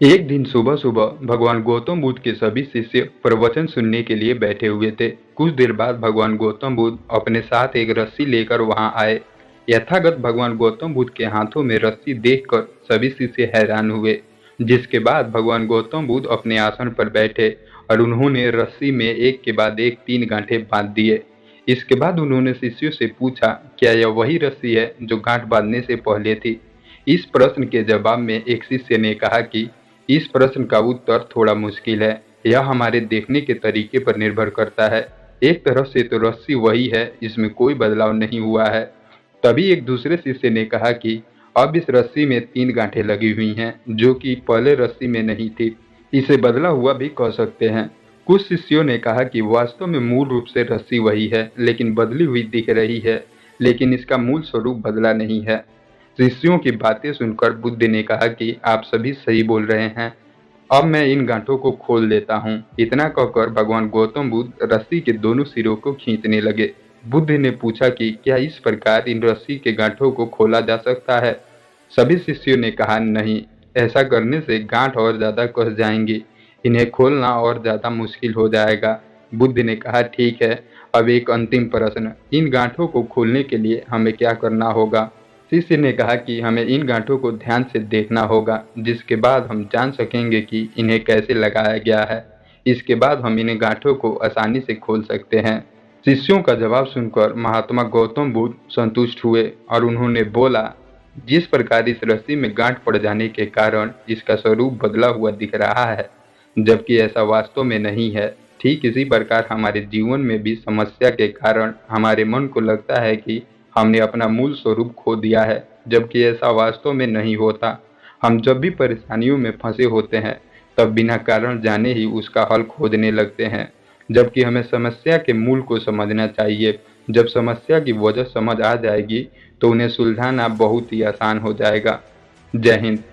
एक दिन सुबह सुबह भगवान गौतम बुद्ध के सभी शिष्य प्रवचन सुनने के लिए बैठे हुए थे। कुछ देर बाद भगवान गौतम बुद्ध अपने साथ एक रस्सी लेकर वहां आए। यथागत भगवान गौतम बुद्ध के हाथों में रस्सी देखकर सभी शिष्य हैरान हुए। जिसके बाद भगवान गौतम बुद्ध अपने आसन पर बैठे और उन्होंने रस्सी में एक के बाद एक 3 गांठें बांध दिए। इसके बाद उन्होंने शिष्यों से पूछा, क्या यह वही रस्सी है जो गांठ बांधने से पहले थी? इस प्रश्न के जवाब में एक शिष्य ने कहा कि इस प्रश्न का उत्तर थोड़ा मुश्किल है। यह हमारे देखने के तरीके पर निर्भर करता है। एक तरफ से तो रस्सी वही है, इसमें कोई बदलाव नहीं हुआ है। तभी एक दूसरे शिष्य ने कहा कि अब इस रस्सी में 3 गांठें लगी हुई हैं, जो कि पहले रस्सी में नहीं थी। इसे बदला हुआ भी कह सकते हैं। कुछ शिष्यों ने कहा कि वास्तव में मूल रूप से रस्सी वही है, लेकिन बदली हुई दिख रही है, लेकिन इसका मूल स्वरूप बदला नहीं है। शिष्यों की बातें सुनकर बुद्ध ने कहा कि आप सभी सही बोल रहे हैं। अब मैं इन गांठों को खोल देता हूँ। इतना कहकर भगवान गौतम बुद्ध रस्सी के दोनों सिरों को खींचने लगे। बुद्ध ने पूछा कि क्या इस प्रकार इन रस्सी के गांठों को खोला जा सकता है? सभी शिष्यों ने कहा नहीं, ऐसा करने से गांठ और ज्यादा कस जाएंगी। इन्हें खोलना और ज्यादा मुश्किल हो जाएगा। बुद्ध ने कहा ठीक है, अब एक अंतिम प्रश्न, इन गांठों को खोलने के लिए हमें क्या करना होगा? शिष्य ने कहा कि हमें इन गांठों को ध्यान से देखना होगा, जिसके बाद हम जान सकेंगे कि इन्हें कैसे लगाया गया है। इसके बाद हम इन गांठों को आसानी से खोल सकते हैं। शिष्यों का जवाब सुनकर महात्मा गौतम बुद्ध संतुष्ट हुए और उन्होंने बोला, जिस प्रकार इस रस्सी में गांठ पड़ जाने के कारण इसका स्वरूप बदला हुआ दिख रहा है, जबकि ऐसा वास्तव में नहीं है, ठीक इसी प्रकार हमारे जीवन में भी समस्या के कारण हमारे मन को लगता है कि हमने अपना मूल स्वरूप खो दिया है, जबकि ऐसा वास्तव में नहीं होता। हम जब भी परेशानियों में फंसे होते हैं, तब बिना कारण जाने ही उसका हल खोजने लगते हैं, जबकि हमें समस्या के मूल को समझना चाहिए। जब समस्या की वजह समझ आ जाएगी, तो उन्हें सुलझाना बहुत ही आसान हो जाएगा। जय हिंद।